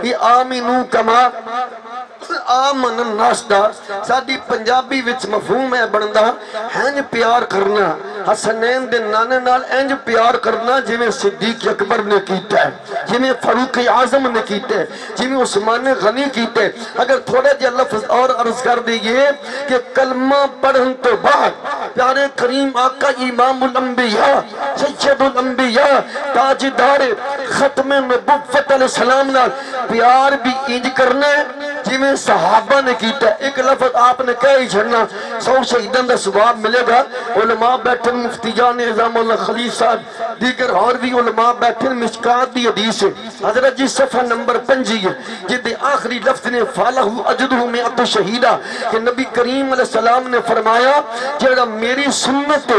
یہ آمینو کما آمن الناس دا ساڈی پنجابی وچ مفہوم ہے بندا ہنج پیار کرنا حسنین دے نانے نال انج پیار کرنا جویں صدیق اکبر نے کیتا ہے، جویں فاروق اعظم نے کیتا ہے، جویں عثمان غنی کیتا ہے۔ اگر تھوڑے جے لفظ اور عرض کر دیئے کہ کلمہ پڑھن تو بعد پیارے کریم آقا امام الانبیاء سید الانبیاء تاجدار ختم نبوت علیہ السلام نال پیار بھی انج کرنا ہے جویں صحابہ نے کیتا ہے۔ ایک لفظ آپ نے کہہ ہی چھڑنا 100 شہیدان دا ثواب ملے گا۔ علماء بیٹھن مفتی جان اعظم اللہ خلیل صاحب دیگر اور بھی علماء بیٹھن مشکات دی حدیث ہے حضرت جی صفحہ نمبر 5 ہے جد آخری لفظ نے فالہ اجدہ مئت شہیدہ کہ نبی کریم علیہ السلام نے فرمایا جڑا میری سنت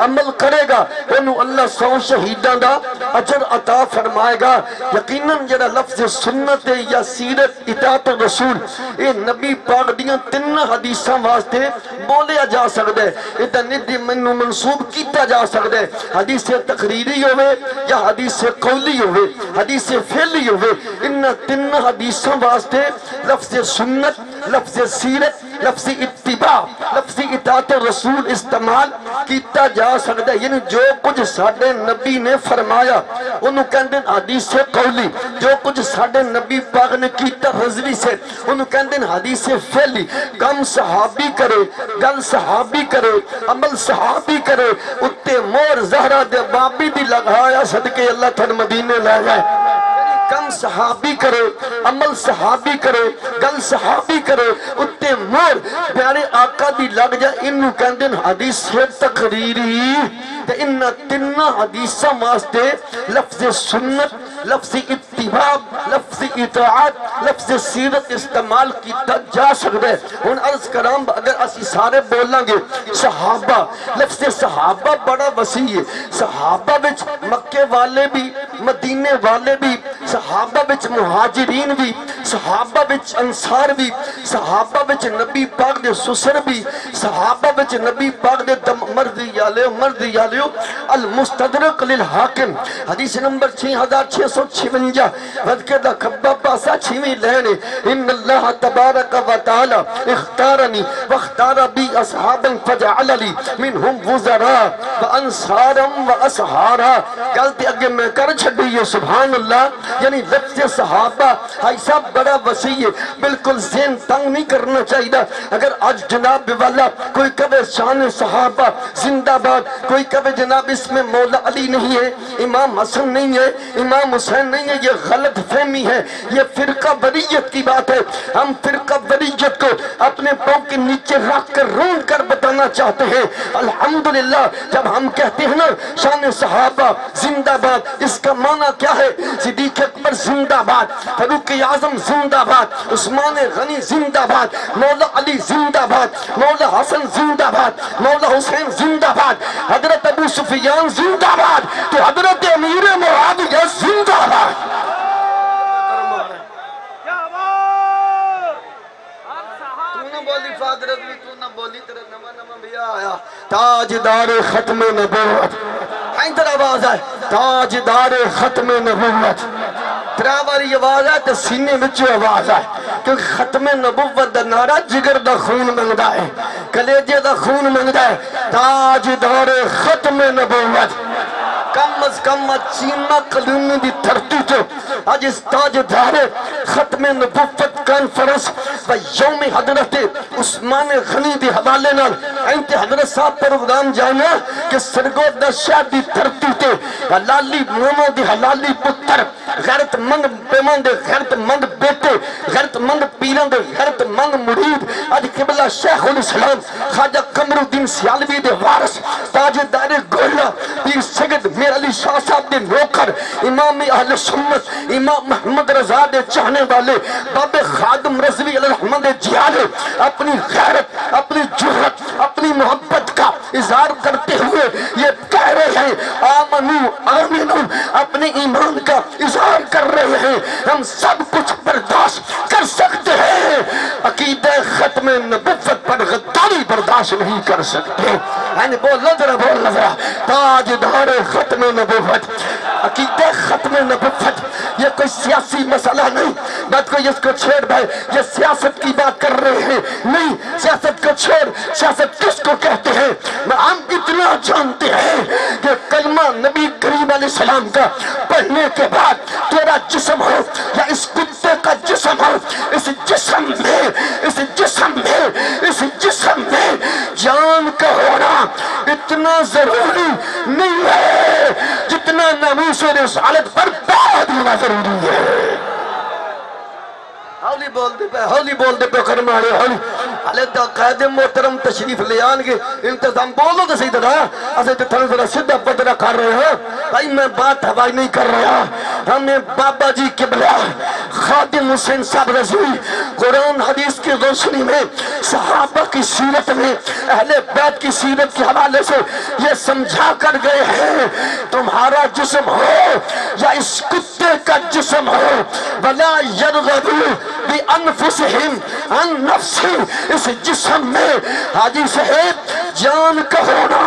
عمل کرے گا انہوں اللہ 100 شہیدان دا اجر عطا فرمائے گا۔ یقیناً جڑا لفظ سنت یا سیرت اطاعت رسول اے نبی پاک دیاں 3 حدیثاں واسطے بولیا جا سکتا ہے، ادھا ندی منو منصوب کیتا جا سکتا ہے، حدیث تقریری ہوئے یا حدیث قولی ہوئے حدیث فعلی ہوئے۔ ان 3 حدیثاں واسطے لفظ سنت، لفظ سیرت، لفظ اتباع، لفظ اطاعت رسول استعمال کیتا جا سکتا ہے۔ یعنی جو کچھ ساڑھے نبی نے فرمایا انہوں کہندیں حدیث قولی، جو کچھ ساڑھے نبی پاک نے کیتا رضوی سے انہوں کہندیں حدیث فعلی۔ کم صحابی کرے، گل صحابی کرے، عمل صحابی کرے، اتے مور زہرہ دے بابی دی لگایا صدقے اللہ تھن مدینے لے جائے۔ کم صحابی کرے، عمل صحابی کرے، گل صحابی کرے، اتے مور پیارے آقا دی لگ جائے۔ انہوں کہندیں حدیث تقریری ان 3 حدیثاں واسطے لفظ سنت، لفظ اتباع، لفظ اطاعت، لفظ سیرت استعمال کیتا جا سکتا ہے۔ ان عرض کرام اگر اسی سارے بولاں گے صحابہ، لفظ صحابہ بڑا وسیع ہے۔ صحابہ بچ مکے والے بھی، مدینے والے بھی، صحابہ بچ مہاجرین بھی، صحابہ بچ انصار بھی، صحابہ بچ نبی پاک دے سسر بھی، صحابہ بچ نبی پاک دے مرضی یالیو المستدرک للحاکم حدیث نمبر 6656 وذکر دا کبہ پاسا 6ویں لینے ان اللہ تبارک و تعالی اختارنی واختار بی اصحابا فجعللی منہم وزراء وانصارا واسحارا۔ کلتے اگے میں کر چھڑی ہے سبحان اللہ۔ یعنی لفظ صحابہ ہائی صاحب بڑا وسیع ہے، بالکل ذہن تنگ نہیں کرنا چاہیے۔ اگر آج جناب والا کوئی کبھے شان صحابہ زندہ باد، کوئی کبھے جناب اس میں مولا علی نہیں ہے، امام حسن نہیں ہے، امام حسین نہیں ہے، یہ غلط فہمی ہے، یہ فرقہ وریت کی بات ہے۔ ہم فرقہ وریت کو اپنے پاؤں کے نیچے رکھ کر رون کر بتانا چاہتے ہیں۔ الحمدللہ جب ہم کہتے ہیں نا شان صحابہ زندہ باد، اس کا معنی کیا ہے؟ صدیق اکبر زندہ باد، فاروق اعظم زندہ باد، عثمان غنی زندہ باد، مولا علی زندہ باد، مولا حسن زندہ باد، مولا حسین زندہ باد، حضرت ابو سفیان زندہ باد، تو حضرت امیر معاویہ زندہ باد۔ تو نہ بولی فادرت بھی، تو نہ بولی تیرے نمہ بھی آیا تاجدار ختم نبوت۔ ہائیں تر آواز آئے تاجدار ختم نبوت۔ تراواری آواز آئے تو سینے بچو آواز آئے کیونکہ ختم نبوت دا نعرہ جگر دا خون منگدا ہے، کلیجے دا خون منگدا ہے۔ تاجدار ختم نبوت کم از کم چیمہ کلونی دی دھرتی جو آج اس تاجدار ختم نبوت کانفرنس و یوم حضرت عثمان غنی دی حوالے نال اینتے حضرت صاحب پروگرام جانا کہ سرگو دا شاہ دی دھرتی تے حلالی مومو دی حلالی پتر غیرت مند پیمان دے غیرت مند بیٹے غیرت مند پیران دے غیرت مند مرید آج قبلہ شیخ الاسلام خواجہ قمر الدین سیالوی دے وارث تاجدار گولہ پیر سگد میر علی شاہ صاحب دے نوکر امام اہل سنت امام محمد رضا دے چاہنے والے باب خادم رضوی علیہ الرحمن دے جیالے اپنی غیرت اپنی جرت اپنی محبت کا اظہار کرتے ہوئے یہ کہہ رہے ہیں آمنو آمنو اپنے ایمان کا اظہار کر رہے ہیں ہم سب کچھ برداشت کر سکتے ہیں، عقیدہ ختم نبوت پر غداری برداشت نہیں کر سکتے۔ بول ذرا تاجدار ختم نبوت، عقیدہ ختم نبوت یہ کوئی سیاسی مسئلہ نہیں، بات کوئی اس کو چھوڑ بھائی، یہ سیاست کی بات کر رہے ہیں نہیں، سیاست کو چھوڑ، سیاست کس کو کہتے ہیں؟ ہم اتنا جانتے ہیں کہ کلمہ نبی کریم علیہ السلام کا پڑھنے کے بعد تیرا جسم ہو یا اس کتے کا جسم ہو، اس جسم میں جان کا ہونا اتنا ضروری نہیں ہے جتنا ناموس رسالت پر بعد ہونا ضروری ہے۔ ہولی بول دے پہ کرمانے ہولی علیہ قائد محترم تشریف لے آنگے، انتظام بولو تو صحیح طرح اسے تھوڑا ذرا سدھا پدرہ کر رہے ہو بھائی، میں بات ہوائی نہیں کر رہا، ہمیں بابا جی قبلہ خادم حسین صاحب رضی قرآن حدیث کی روشنی میں صحابہ کی سیرت میں اہل بیت کی سیرت کے حوالے سے یہ سمجھا کر گئے ہیں، تمہارا جسم ہو یا اس کتے کا جسم ہو، وَلَا يَرْغَبُوا بِأَنفُسِهِمْ عَنْ نَفْسِ، اس جسم میں حاجی صاحب جان کا ہونا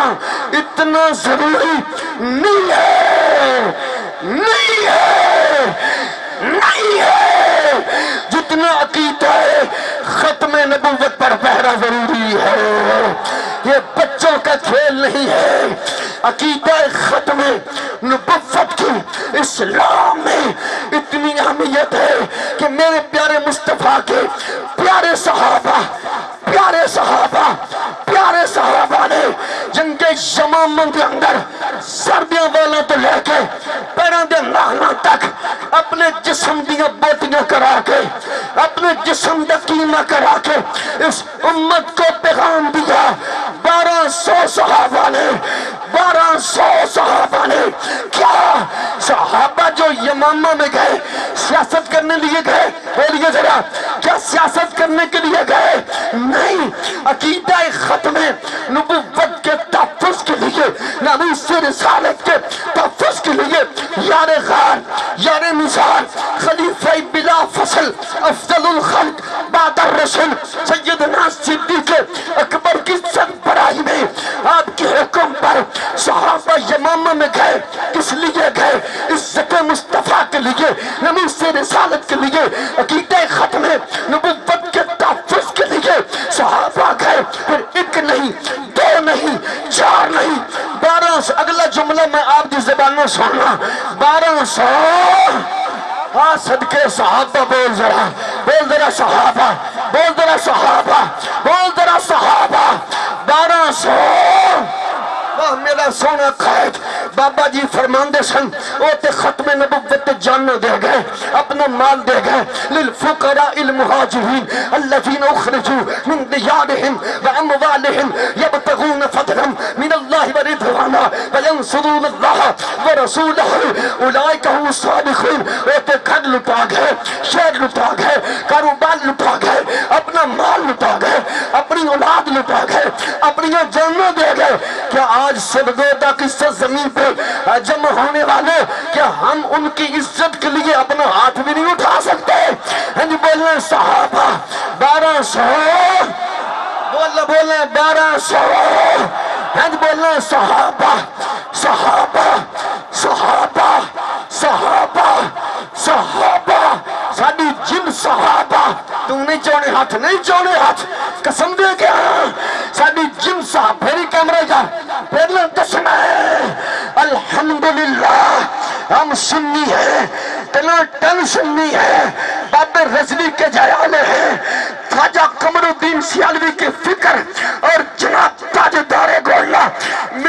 اتنا ضروری نہیں ہے جتنا عقیدہ ختم نبوت پر پہرا ضروری ہے۔ یہ بچوں کا کھیل نہیں ہے، عقیدہ ختم نبوت کی اسلام میں اتنی اہمیت ہے کہ میرے پیارے مصطفیٰ کے پیارے صحابہ نے جنگ یمامہ کے اندر سردیاں والا تو لے کے پیروں دے ناخناں تک اپنے جسم دیا بوٹیاں کرا کے، اپنے جسم دا قیمہ کرا کے اس امت کو پیغام دیا۔ 1200 صحابہ نے کیا صحابہ جو یمامہ میں گئے سیاست کرنے لیے گئے؟ بولیے ذرا، کیا سیاست کرنے کے لیے گئے؟ نہیں، عقیدہ ختم نبوت کے تحفظ کے لیے، ناموس رسالت کے تحفظ کے لیے، یار غار یار مثال خلیفہ بلا فصل افضل الخلق بعد الرسل سیدنا صدیق اکبر کی سربراہی میں آپ کے حکم پر صحابہ یمامہ میں گئے۔ کس لیے گئے؟ عزت مصطفیٰ کے لیے، ناموس رسالت کے لیے، عقیدہ ختم نبوت کے تحفظ کے لیے صحابہ گئے۔ پھر ایک نہیں، دو نہیں، چار نہیں، 1200۔ اگلا جملہ میں آپ کی زبانوں سننا، 1200 صدقے صحابہ، بول ذرا صحابہ، بول ذرا صحابہ 1200۔ واہ میرا سونا قائد، بابا جی فرماندے سن وہ تے ختم نبوت جاننا دے گئے، اپنا مال دے گئے، للفقراء المہاجرین الذین اخرجوا من دیارہم واموالہم یبتغون فضلا من اللہ ورضوانا وینصرون اللہ ورسولہ اولئک هم الصادقون۔ وہ تے گھر لٹا گئے، شہر لٹا گئے، کاروبار لٹا گئے، اپنا مال لٹا گئے، اپنی اولاد لٹا گئے، اپنی جاننا دے گئے۔ کیا آج سرگودا کی سرزمین پہ جمع ہونے والے، کیا ہم ان کی عزت کے لیے اپنا ہاتھ بھی نہیں اٹھا سکتے؟ ہم بولیں صحابہ 1200، بولیں 1200، ہم بولیں صحابہ ساڑی جن صحابہ، تو نہیں چونے ہاتھ قسم دے گیا، ساڑی جن صحابہ پھری کیمرہ جا پہلے دسنا ہے الحمدللہ ہم سنی ہیں، ٹن سنی ہے، باب رضوی کے جیالے ہیں، خواجہ قمر الدین سیالوی کے فکر اور جناب تاجدار گولہ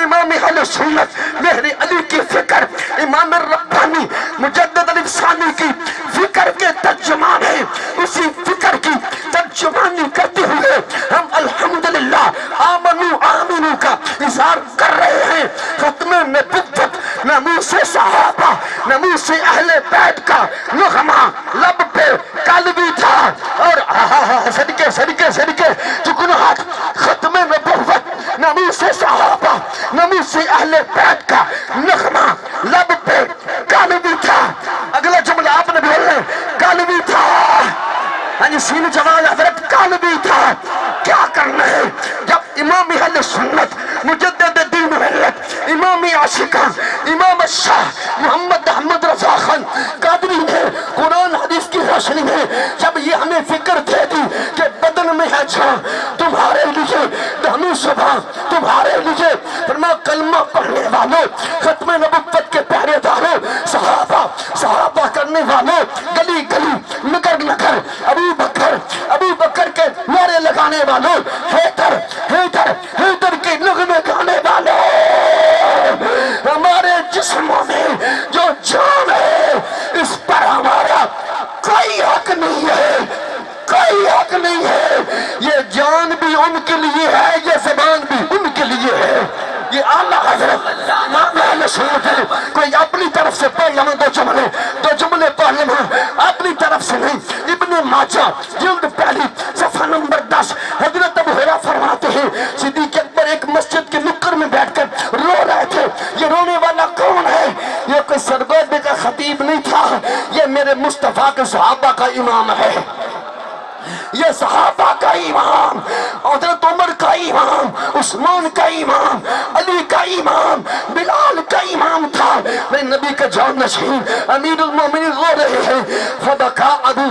امام اہل سنت مہر علی کی فکر، امام ربانی مجدد علی ثانی کی فکر کے ترجمان ہیں، اسی فکر کی ترجمانی کرتے ہوئے ہم الحمدللہ آمنو کا اظہار کر رہے ہیں۔ ختم نبوت، ناموس صحابہ، ناموس اہل بیت کا نغمہ لب پہ کل بھی تھا، اور صدقے چکن ہاتھ، ختم نبوت، ناموس صحابہ، ناموس اہل بیت کا نغمہ لب پہ کل بھی تھا۔ اگلا جملہ آپ نے بولے کل بھی تھا، سین جوال حضرت کل بھی تھا۔ کیا کرنا ہے جب امام اہل سنت مجدد دین ملت امام عاشقان امام شاہ محمد احمد رضا خان قادری نے قرآن حدیث کی روشنی میں جب یہ ہمیں فکر دے دی کہ بدن میں ہے جان تمہارے لیے دہنی صبح تمہارے لیے، فرمایا کلمہ پڑھنے والوں، ختم نبوت کے پہرے داروں، صحابہ کرنے والوں، گلی گلی نگر نگر ابو بکر کے نعرے لگانے والوں، حیدر کے نغمے گانے والوں، ہمارے جسموں میں جو جان ہے اس پر ہمارا کوئی حق نہیں ہے، کوئی حق نہیں ہے۔ یہ جان بھی ان کے لیے ہے، یہ زبان بھی ان کے لیے ہے۔ یہ اعلیٰ حضرت امام اہل سنت ہے۔ کوئی اپنی طرف سے پڑھ لیں دو جملے پڑھ لیں اپنی طرف سے نہیں۔ ابن ماجہ جلد پہلی صفحہ نمبر 10 حضرت ابو ہریرہ فرماتے ہیں صدیق اکبر ایک مسجد کے نکر میں بیٹھ کر رو رہے تھے۔ یہ رونے والا کون ہے؟ یہ کوئی سرگوبے کا خطیب نہیں تھا، یہ میرے مصطفیٰ کے صحابہ کا امام ہے، یہ صحابہ کا امام، حضرت عمر کا امام، عثمان کا امام، علی کا امام، بلال کا امام تھا۔ میرے نبی کا جان نشین امیر المومنین رو رہے ہیں۔ فبکا ابو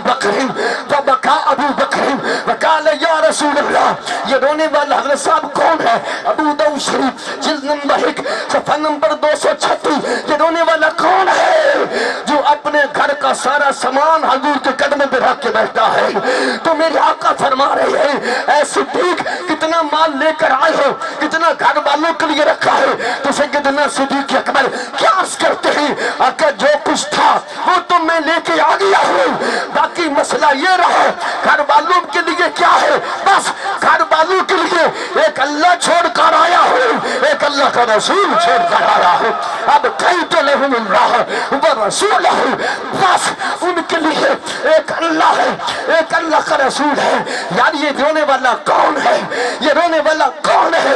بکر وقال یا رسول اللہ۔ یہ رونے والا حضرت صاحب کون ہے؟ ابو داؤد شریف جلد نمبر 1 صفحہ نمبر 236۔ یہ رونے والا کون ہے جو اپنے گھر کا سارا سامان حضور کے قدموں پہ رکھ کے بیٹھتا ہے؟ تو میرے آقا فرما رہے ہیں اے صدیق کتنا مال لے کر آئے ہو، کتنا گھر والوں کے لیے رکھا ہے؟ تو سیدنا صدیق اکبر کیا عرض کرتے ہیں آقا جو کچھ تھا وہ تو میں لے کے آ گیا ہوں، باقی مسئلہ یہ رہا گھر والوں کے لیے کیا ہے؟ بس گھر والوں کے لیے ایک اللہ چھوڑ کر آیا ہوں، ایک اللہ کا رسول چھوڑ کر آیا ہوں۔ اب کئی تو لہم اللہ و رسول ہے، بس ان کے لیے ایک اللہ ہے، ایک اللہ کا رسول ہے۔ یار یہ رونے والا کون ہے؟ یہ رونے والا کون ہے؟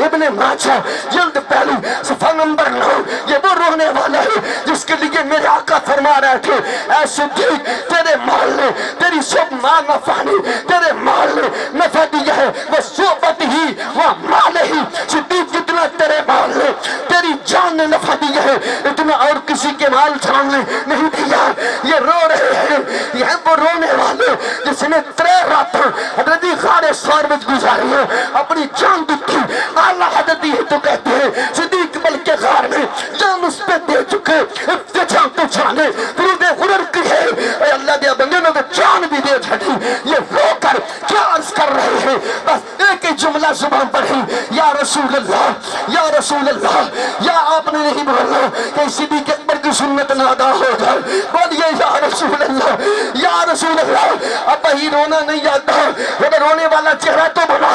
ابن ماجہ جلد پہلی صفحہ نمبر 9۔ یہ وہ رونے والا ہے جس کے لیے میرے آقا فرما رہے تھے اے صدیق تیرے مال نے تیری سب مال نفعنی، تیرے مال نے نفع دیا ہے وہ صحبت ہی وہ مال ہی۔ صدیق جتنا تیرے مال نے تیری جان نے نفع دیا ہے اتنا اور کسی کے مال جان نے نہیں دیا۔ یہ رو رہے ہیں، یہ ہے وہ رونے والے جس نے 3 راتاں حضرت غار سور میں گزاری ہیں، اپنی جان دکھی۔ اعلیٰ حضرت یہ تو کہتے ہیں صدیق بلکہ غار میں جان اس پہ دے چکے، ابتجان تو جانے فرود غرر کی ہے، اے اللہ دیا بندے نے تو جان بھی دے چھڑی۔ یہ رو کر کیا عرض کر رہے ہیں؟ بس ایک ہی جملہ زبان پر ہی یا رسول اللہ، یا رسول اللہ، یا آپ نے نہیں بولنا کہ صدیق اکبر کی سنت نہ ادا ہو جائے، بولیے یا رسول اللہ، یا رسول اللہ۔ اب ہی رونا نہیں آتا، اگر رونے والا چہرہ تو بنا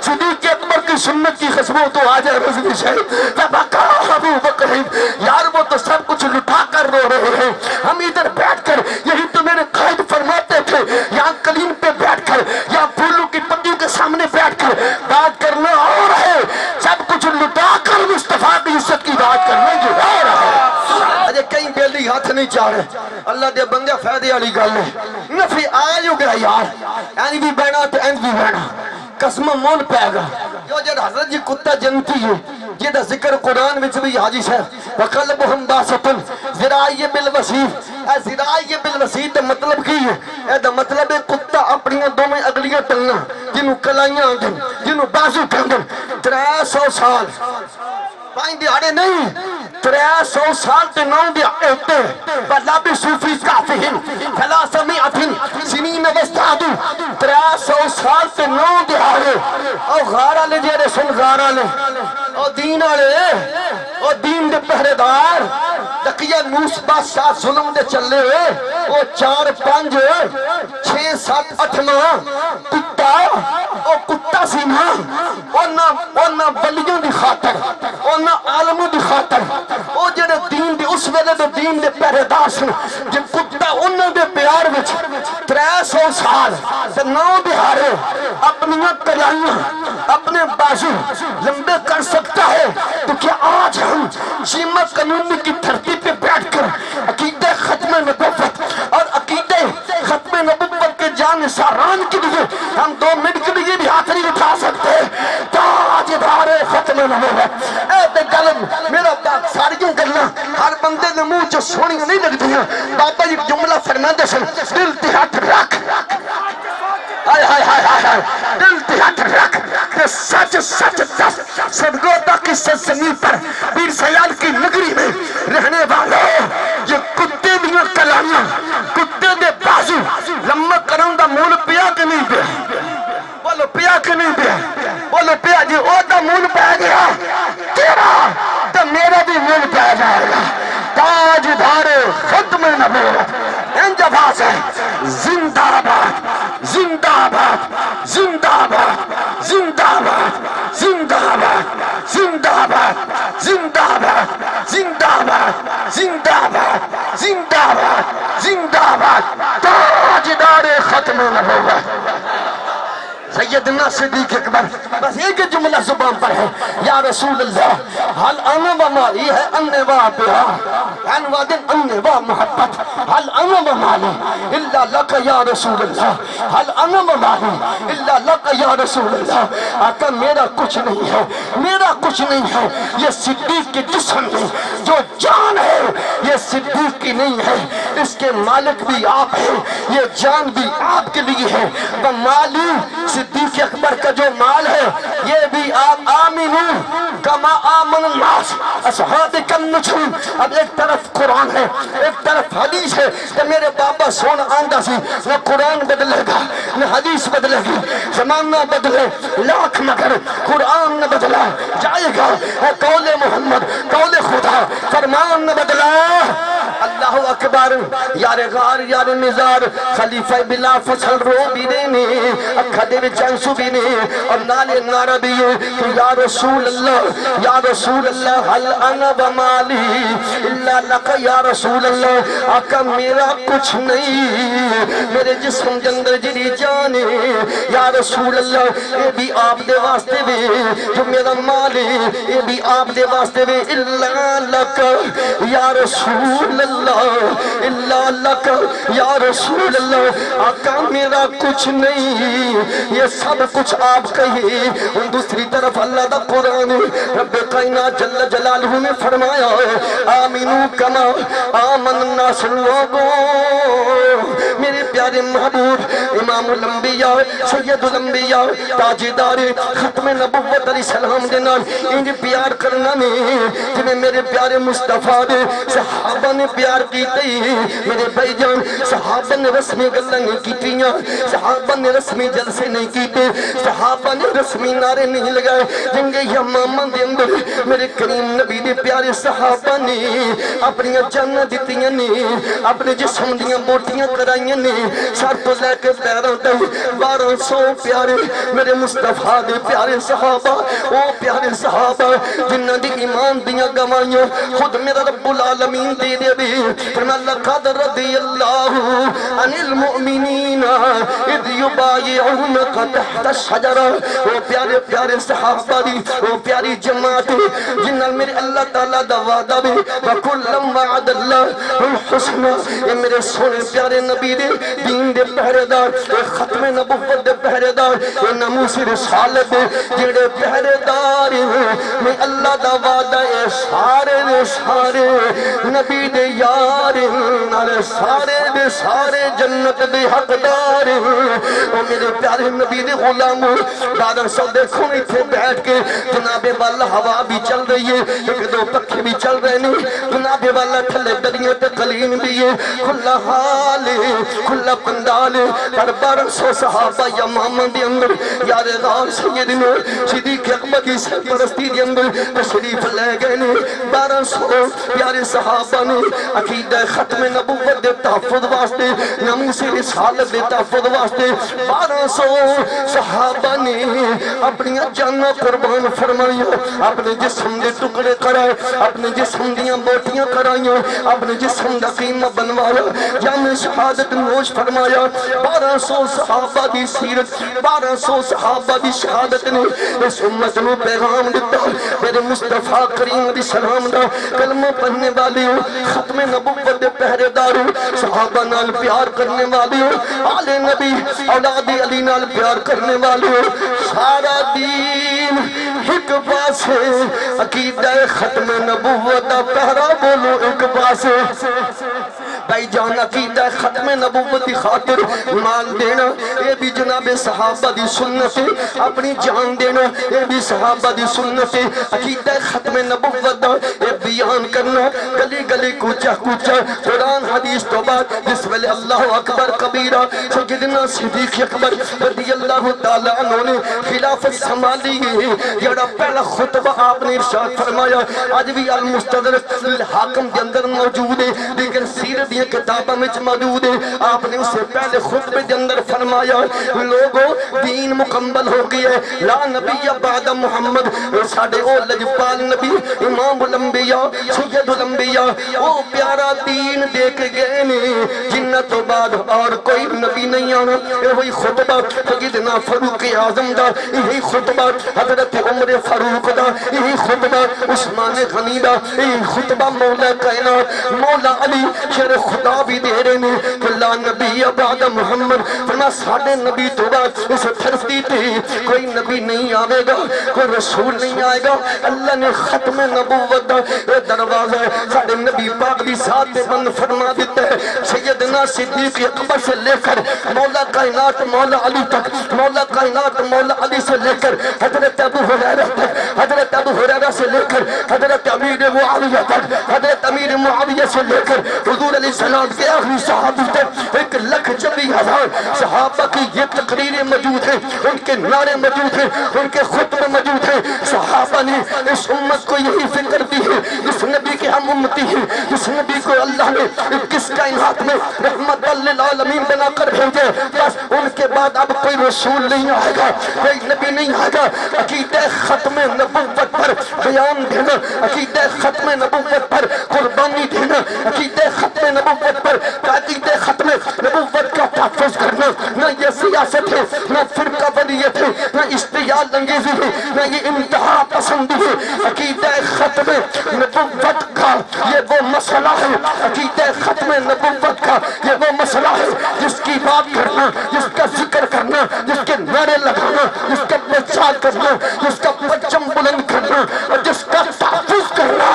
صدیق اکبر کی سنت کی خشبو تو آ جائے رضوی سے۔ فبکا ابو بکر، یار وہ تو سب کچھ لٹا کر رو رہے ہیں، ہم ادھر بیٹھ کر یہی تو میرے قائد فرماتے تھے یہاں قلیم پہ بیٹھ کر یا پھولوں کی پتیوں کے سامنے بیٹھ کر بات کرنا اور ہے، سب کچھ لٹا کر مصطفیٰ کی عزت کی بات کرنا یہ اور ہے۔ اجے کئی بیلی ہاتھ نہیں چاہ رہے، اللہ دے بندے فائدے والی گل ہے، نفی آج ہو گیا یار، اینی بھی بہنا تو اینی بھی بہنا، قسم مول پہ گا جو جد حضرت جی کتا جنتی ہے جدہ ذکر قرآن میں بھی حاجی صاحب وَقَلْبُهُمْ بَاسَطٌ ذِرَائِيَ بِالْوَسِيدِ۔ اے ذِرَائِيَ بِالْوَسِيدِ مطلب کی ہے؟ اے دا مطلب ہے کتا اپنی دو میں اگلیاں ٹنگا جنہوں کلائیاں آندھن جنہوں بازو کھندن 300 سال پائیں دیارے نہیں 300 سال تے 9 دیارے بلابی صوفی کافہن فلاسمیعتن سنین وستادو 300 سال تے 9 دیارے او غارہ لے جیرے سن غارہ لے او دین آلے او دین دے پہرے دار دقیہ نوس بادشاہ ظلم دے چلے ہوئے او 4 5 6 7 8 ماہ کتا او کتا سی ماہ او نہ بلیوں دی خاطر او نہ عالموں دی خاطر او جڑے دین دی اس ویلے دے دین دے پہرے دار سن جن کتا انہوں دے پیار وچ 300 سال تے 9 دہارے اپنی کلائیاں اپنے بازو لمبے کر سکتا ہے تو کیا آج ہم شیمہ قانونی کی دھرتی پہ بیٹھ کر عقیدہ ختم نبوت اور عقیدہ ختم نبوت کے جان ساران کے لیے ہم 2 منٹ کے لیے بھی ہاتھ نہیں اٹھا سکتے. تاجدار ختم نبوت اے تے گل میرا ساریوں گلاں ہر بندے دے منہ چ سونیاں نہیں لگدیاں. بابا جی جملہ فرماندے سن دل تے ہاتھ رکھ ہائے ہائے ہائے ہائے دل تے ہاتھ رکھ کہ سچ سچ دس صدقوں تک اس زمین پر پیر سیال کی نگری میں رہنے والوں یہ کتے دیاں کلامیاں کتے دے بازو لمہ کرن دا مول پیا کہ نہیں پیا؟ بولو پیا کہ نہیں پیا؟ بولو پیا جی او دا مول پہ گیا تیرا تو میرا بھی مول پہ جائے گا. تاجدار ختم نبوت ان جفاس ہے زندہ آباد زندہ آباد زندہ آباد زندہ آباد زندہ آباد زندہ آباد زندہ آباد زندہ آباد زندہ آباد زندہ آباد زندہ آباد تاجدار ختم نبوت سیدنا صدیق اکبر. بس ایک جملہ زبان پر ہے یا رسول اللہ حل انا و مالی ہے انے و پیار ان وادن انے و محبت حل انا و مالی اللہ لک یا رسول اللہ حل انا و مالی اللہ لک یا رسول اللہ. آقا میرا کچھ نہیں ہے میرا کچھ نہیں ہے یہ صدیق کے جسم میں جو جان ہے یہ صدیق کی نہیں ہے. اس کے مالک بھی آپ ہیں یہ جان بھی آپ کے لیے ہے. مالی صدیق اکبر کا جو مال ہے یہ بھی آپ آمینو کما آمن الناس اصحاب النجوم. اب ایک طرف قرآن ہے ایک طرف حدیث ہے کہ میرے بابا سونا آندہ سی نہ قرآن بدلے گا نہ حدیث بدلے گی زمانہ بدلے لاکھ مگر قرآن نہ بدلا جائے گا. قول محمد قول خدا فرمان نہ بدلا. اللہ اکبر یار غار یار نظار خلیفہ بلا فصل رو بھی دینے اکھا دے جانسو بھی نے اور نالے نعرہ بھی کہ یا رسول اللہ حل انا بمالی اللہ لکا یا رسول اللہ. آقا میرا کچھ نہیں میرے جسم جندر جری جانے یا رسول اللہ یہ بھی آپ دے واسطے بھی جو میرا مال ہے یہ بھی آپ دے واسطے بھی اللہ لکا یا رسول اللہ اللہ لکا یا رسول اللہ. آقا میرا کچھ نہیں یہ سب کچھ آپ کہیے. دوسری طرف اللہ دا قرآن رب کائنات جل جلالہ نے فرمایا آمینو کما آمن الناس لوگوں. میرے پیارے محبوب امام الانبیاء سید الانبیاء تاجدار ختم نبوت علیہ السلام دے نال انج پیار کرنا نہیں جنہیں میرے پیارے مصطفیٰ دے صحابہ نے پیار کیتے. میرے بھائی جان صحابہ نے رسمی گلہ نہیں کیتیاں صحابہ نے رسمی جلسے نہیں کیتے صحابہ نے رسمی نعرے نہیں لگائے. جنگے یمامہ دے اندر میرے کریم نبی دے پیارے صحابہ نے اپنی جانہ دیتیاں نے اپنے جسم دیاں بوٹیاں کرائیاں نے سر تو لے کے پیروں تک 1200 پیارے میرے مصطفیٰ دے پیارے صحابہ او پیارے صحابہ جنہ دی ایمان دیاں گوائیاں خود میرا رب العالمین دے دے بھی فرما لقد رضی اللہ عن المؤمنین اذ یبایعونک تحت الشجرہ. وہ پیارے پیارے صحابہ دی وہ پیاری جماعت جنہ میرے اللہ تعالیٰ دا وعدہ بھی وَكُلًّا وَعَدَ اللَّهُ الْحُسْنَى. یہ میرے سونے پیارے نبی دے دین دے پہرےدار یہ ختم نبوت دے پہرےدار یہ ناموس رسالت دے جڑے پہرےدار میں اللہ دا وعدہ اے سارے دے سارے نبی دے یار سارے دے سارے جنت دے حقدار. اور میرے پیارے نبی دے غلام 1200 دیکھو نہیں تھے بیٹھ کے جناب والا ہوا بھی چل رہی ہے ایک دو پکھے بھی چل رہے نہیں جناب والا تھلے دریاں تے قلین بھی ہے کھلا حال ہے کھلا پندال ہے. پر 1200 صحابہ یمامہ دے اندر یار غار سیدنا صدیق اکبر کی سرپرستی دے اندر تشریف لے گئے نے 1200 پیارے صحابہ نے عقیدہ ختم نبوت دے تحفظ واسطے ناموس رسالت دے تحفظ واسطے 1200 صحابہ نے اپنی جانہ قربان فرمائیا اپنے جسم دے ٹکڑے کرائے اپنے جسم دیاں بوٹیاں کرائیاں اپنے جسم دا قیمہ بنوایا جامع شہادت نوش فرمایا. 1200 صحابہ دی سیرت 1200 صحابہ دی شہادت نے اس امت نو پیغام دیتا میرے مصطفیٰ کریم علیہ السلام دا کلمہ پڑھنے والی ہو، ختم نبوت دے پہرے دارو، صحابہ نال پیار کرنے والی ہو، آل نبی اولاد علی نال پیار کرنے والی ہو، سارا دین ایک پاسے، عقیدہ ختم نبوت دا پہرا بولو ایک پاسے۔ بھائی جان عقیدہ ختم نبوت دی خاطر مال دینا، یہ بھی جناب صحابہ دی سنت ہے، اپنی جان دینا یہ بھی صحابہ دی سنت ہے، عقیدہ ختم نبوت دا یہ بیان کرنا، گلی گلی کوچہ کوچہ قرآن حدیث تو بعد جس ویلے اللہ اکبر کبیرہ سیدنا صدیق اکبر رضی اللہ تعالیٰ عنہ نے خلافت سنبھالی ہے، جڑا پہلا خطبہ آپ نے ارشاد فرمایا، آج بھی المستدرک الحاکم کے اندر موجود ہے، لیکن سیرت یہ کتابہ میں موجود ہے، آپ نے اسے پہلے خطبے کے اندر فرمایا، لوگوں دین مکمل ہو گئی ہے، لا نبی بعد محمد، ساڑھے او لجپال نبی امام الانبیاء سید الانبیاء او پیارا دین دیکھ گئے نے، جنت و بعد اور کوئی نبی نہیں آنا۔ وہی خطبہ سیدنا فاروق اعظم دا، یہی خطبہ حضرت عمر فاروق دا، یہی خطبہ عثمان غنی دا، یہی خطبہ مولا کائنات مولا علی شر خدا بھی دے رہے نے کہ لا نبی بعد محمد، فرما ساڑھے نبی تو بعد اس دھرتی تھی کوئی نبی نہیں آئے گا، کوئی رسول نہیں آئے گا۔ اللہ نے ختم نبوت دا دروازہ ساڑھے نبی پاک دی ذات بند فرما دیتا ہے، سیدنا صدیق اکبر سے لے کر مولا کائنات مولا علی تک، مولا کائنات مولا علی سے لے کر حضرت ابو ہریرہ تک، حضرت ابو ہریرہ سے لے کر حضرت امیر معاویہ تک، حضرت امیر معاویہ سے لے کر حضور علیہ السلام کے آخری صحابی تک 1,40,000 صحابہ کی یہ تقریریں موجود ہیں، ان کے نعرے موجود ہیں، ان کے خطبے موجود ہیں۔ صحابہ نے اس امت کو یہی فکر دی ہے، اس نبی کے ہم امتی ہیں، اس نبی کو اللہ نے کس کائنات میں رحمت للعالمین بنا کر بھیجے، بس ان کے بعد اب کوئی رسول نہیں آئے گا، کوئی نبی نہیں آئے گا۔ عقیدہ ختم نبوت پر بیان دینا، عقیدہ ختم نبوت پر قربانی دینا، عقیدہ ختم نبوت پر، عقیدہ ختم نبوت کا تحفظ کرنا، نہ یہ سیاست ہے، نہ فرقہ واریت ہے، نہ اشتعال انگیزی ہے، نہ یہ انتہا پسندی ہے۔ عقیدہ ختم نبوت کا یہ وہ مسئلہ ہے، عقیدہ ختم نبوت کا یہ وہ مسئلہ ہے جس کی بات کرنا، جس کا ذکر کرنا، جس کے نعرے لگانا، جس کا پرچار کرنا، جس کا پرچم بلند کرنا اور جس کا تحفظ کرنا،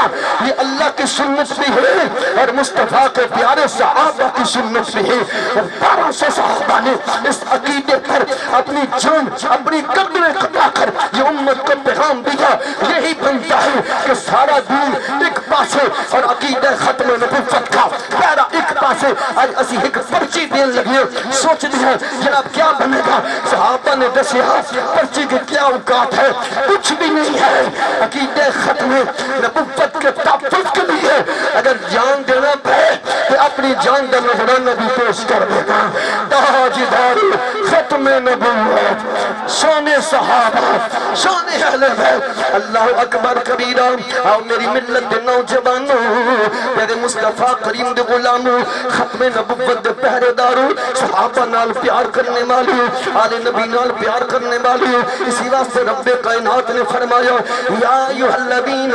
یہ اللہ کی سنت بھی ہے اور مصطفیٰ کے پیارے صحابہ کی سنت بھی ہے۔ اور 1200 صحابہ نے اس عقیدے پر اپنی جان اپنی قدریں قطع کر یہ امت کو پیغام دیا۔ یہی بنتا ہے کہ سارا دین ایک پاسے اور عقیدہ ختم نبوت کا پیارا ایک پاسے۔ آج اسی ایک پرچی دین لگے سوچ دیا جناب کیا بنے گا، صحابہ نے دسیا پرچی کے کیا اوقات ہے، کچھ بھی نہیں ہے۔ عقیدہ ختم نبوت کے تحفظ کے لیے اگر جان دینا پڑے تو اپنی جان کا نذرانہ بھی پیش کر دینا۔ تاجدار ختم نبوت، شان صحابہ، شان اہل بیت، اللہ اکبر کبیرہ۔ آؤ میری ملت دے نوجوانوں، میرے مصطفیٰ کریم دے غلاموں، ختم نبوت دے پہرے داروں، صحابہ نال پیار کرنے والی، آل نبی نال پیار کرنے والی، اسی واسطے رب کائنات نے فرمایا یا ایھا الذین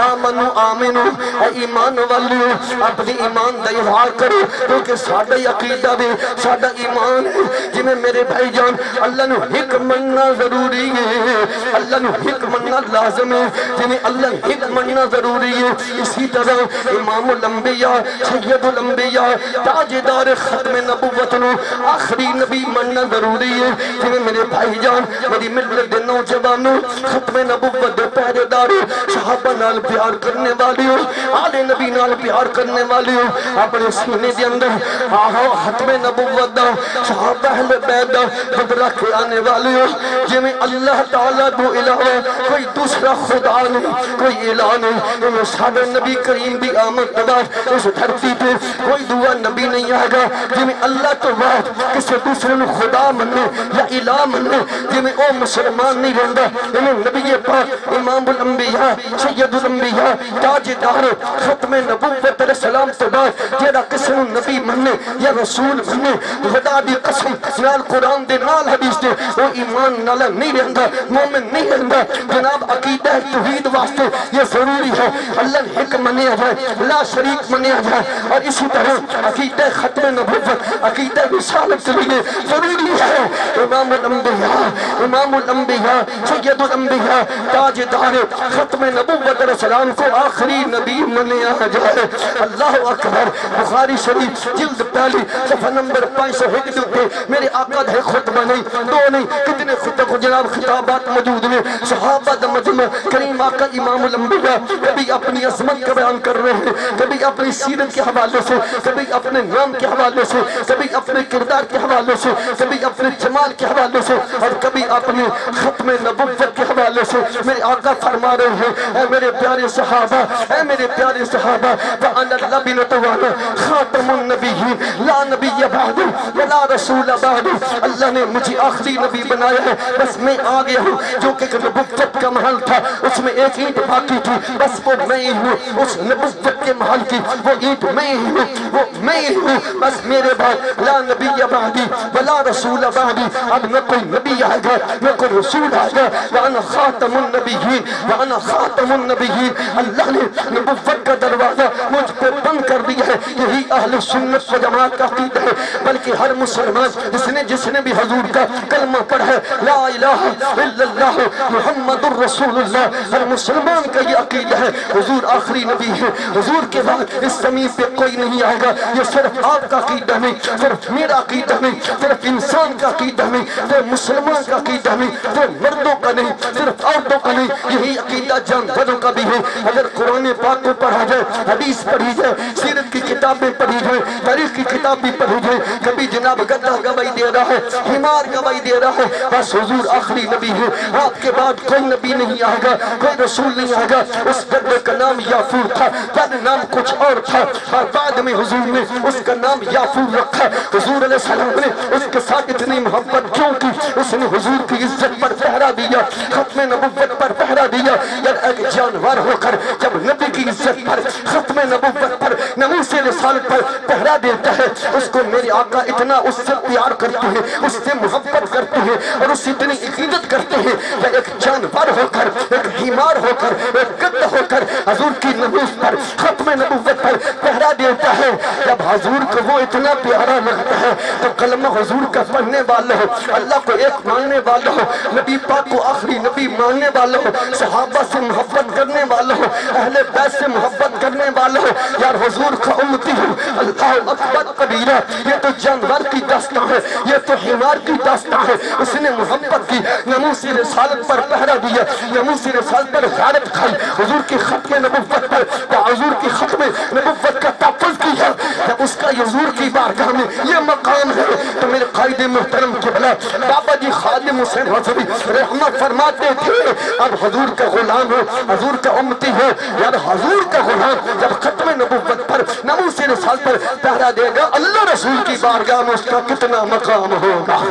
آمنوا آمنوا، اے ایمان والو اپنی ایمان دا اظہار کرو، کیونکہ ساڈا عقیدہ بھی ساڈا ایمان ہے۔ جی میں میرے بھائی جان اللہ نو حق مننا ضروری ہے، اللہ نو حق مننا لازم ہے، جی میں اللہ نو حق مننا ضروری ہے۔ اسی طرح امام الانبیاء سید الانبیاء تاجدار ختم نبوت نو آخری نبی مننا ضروری ہے۔ جی میں میرے بھائی جان میری ملت دے نوجوانوں، ختم نبوت دے پہرے داروں، صحابہ نال پیار کرنے والی ہو، آل نبی نال پیار کرنے والی ہو، اپنے سینے دے اندر آہو ختم نبوت دا صحابہ اہل بیت دا بدلہ کے آنے والی ہو۔ جی میں اللہ تعالیٰ دو علاوہ کوئی دوسرا خدا نہیں، کوئی الہ نہیں، انہیں سادہ نبی کریم بھی آمد نبات اس دھرتی پہ کوئی دعا نبی نہیں آئے گا جی میں اللہ تو بات کسی دوسرے نے خدا مننے یا الہ مننے، جی میں او مسلمان نہیں رہندا۔ انہیں نبی پاک امام الانبیاء سید الانبیاء تاجدار ختم نبوت علیہ السلام تو بعد جیڑا کسی نبی مننے یا رسول مننے، خدا دی قسم نال قرآن قرآن دے نال حدیث دے وہ ایمان نالا نہیں رہندا مومن نہیں رہندا جناب عقیدہ توحید واسطے یہ ضروری ہے اللہ ایک منیا جائے لا شریک منیا جائے اور اسی طرح عقیدہ ختم نبوت عقیدہ رسالت کے لیے ضروری ہے امام الانبیاء سید الانبیاء تاجدار ختم نبوت علیہ السلام کو آخری نبی منیا جائے اللہ اکبر بخاری شریف جلد پہلی صفحہ نمبر 501 پہ میرے آقا ہے خطبہ نہیں دو نہیں کتنے خطبہ جناب خطابات موجود ہیں صحابہ دا مجمع کریم آقا امام الانبیاء کبھی اپنی عظمت کا بیان کر رہے ہیں کبھی اپنی سیرت کے حوالے سے کبھی اپنے نام کے حوالے سے کبھی اپنے کردار کے حوالے سے کبھی اپنے جمال کے حوالے سے اور کبھی اپنے ختم نبوت کے حوالے سے میرے آقا فرما رہے ہیں اے میرے پیارے صحابہ اے میرے پیارے صحابہ وَأَنَا اللَّبِنَةُ وَأَنَا خَاتَمُ النَّبِيِّينَ لَا نَبِيَّ بَعْدِ وَلَا رَسُولَ بَعْدِ اللہ نے مجھے آخری نبی بنایا ہے بس میں آ گیا ہوں جو کہ نبوت کا محل تھا اس میں ایک اینٹ باقی تھی بس وہ میں ہی ہوں اس نبوت کے محل کی وہ اینٹ میں ہی ہوں وہ میں ہی ہوں بس میرے بعد لا نبی بعدی ولا رسول بعدی اب نہ کوئی نبی آئے گا نہ کوئی رسول آئے گا وَأَنَا خَاتَمُ النَّبِيِّينَ وَأَنَا خَاتَمُ النَّبِيِّينَ اللہ نے نبوت کا دروازہ مجھ پہ بند کر دیا ہے یہی اہل سنت و جماعت کا عقیدہ ہے بلکہ ہر مسلمان جس نے بھی حضور کا کلمہ پڑھا ہے لا الہ الا اللہ محمد الرسول اللہ ہر مسلمان کا یہ عقیدہ ہے حضور آخری نبی ہے حضور کے بعد اس زمین پہ کوئی نہیں آئے گا یہ صرف آپ کا عقیدہ نہیں صرف میرا عقیدہ نہیں صرف انسان کا عقیدہ نہیں صرف مسلمان کا عقیدہ نہیں صرف مردوں کا نہیں صرف عورتوں کا نہیں یہی عقیدہ جانوروں کا بھی ہے اگر قرآن پاک کو پڑھا جائے حدیث پڑھی جائے سیرت کی کتابیں پڑھی جائے تاریخ کی کتاب بھی پڑھی جائے کبھی جناب گدھا گواہی دے رہا ہے حمار گواہی دے رہا ہے بس حضور آخری نبی ہے آپ کے بعد کوئی نبی نہیں آئے گا کوئی رسول نہیں آئے گا اس گدھے کا نام یافور تھا پہلے نام کچھ اور تھا اور بعد میں حضور نے اس کا نام یافور رکھا حضور علیہ السلام نے اس کے ساتھ اتنی محبت کیوں کی اس نے حضور کی عزت پر پہرا دیا ختم نبوت پر پہرا دیا یار ایک جانور ہو کر جب نبی کی عزت پر ختم نبوت پر ناموس رسالت پر پہرا دیتا ہے اس کو میرے آقا اتنا اس سے پیار کرتے ہیں اس سے محبت کرتے ہیں اور اس سے اتنی عقیدت کرتے ہیں کہ ایک جانور ہو کر ایک حمار ہو کر ایک گدھا ہو کر حضور کی ناموس پر ختم نبوت پر پہرا دیتا ہے جب حضور کو وہ اتنا پیارا لگتا ہے تو کلمہ حضور کا پڑھنے والا ہو اللہ کو ایک ماننے والا ہو نبی پاک کو آخری نبی ماننے والا ہو صحابہ سے محبت کرنے والا ہو اہل بیت سے محبت کرنے والا ہو یار حضور کا امتی ہو اللہ اکبر کبیرہ یہ تو جانور کی داستان ہے یہ تو حمار کی داستان ہے اس نے محبت کی ناموس رسالت پر پہرا دیا ناموس رسالت پر غیرت کھائی حضور کی ختم نبوت پر یا حضور کی ختم نبوت کا تحفظ کیا جب اس کا حضور کی بارگاہ میں یہ مقام ہے تو میرے قائد محترم قبلہ بابا جی خادم حسین حضری رحمت فرماتے تھے اب حضور کا غلام ہو حضور کا امتی ہو یار حضور کا غلام جب ختم نبوت پر ناموس رسالت پر پہرا دے گا اللہ رسول کی بارگاہ میں اس کا کتنا مقام ہوگا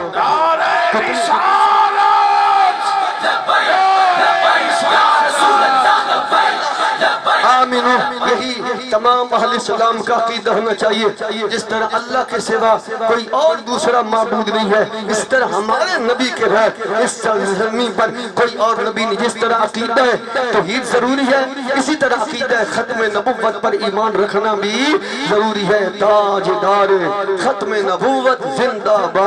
آمین یہی تمام اہل اسلام کا عقیدہ ہونا چاہیے جس طرح اللہ کے سوا کوئی اور دوسرا معبود نہیں ہے اس طرح ہمارے نبی کے بعد اس زمین پر کوئی اور نبی نہیں جس طرح عقیدہ ہے توحید ضروری ہے اسی طرح عقیدہ ختم نبوت پر ایمان رکھنا بھی ضروری ہے تاجدار ختم نبوت زندہ باد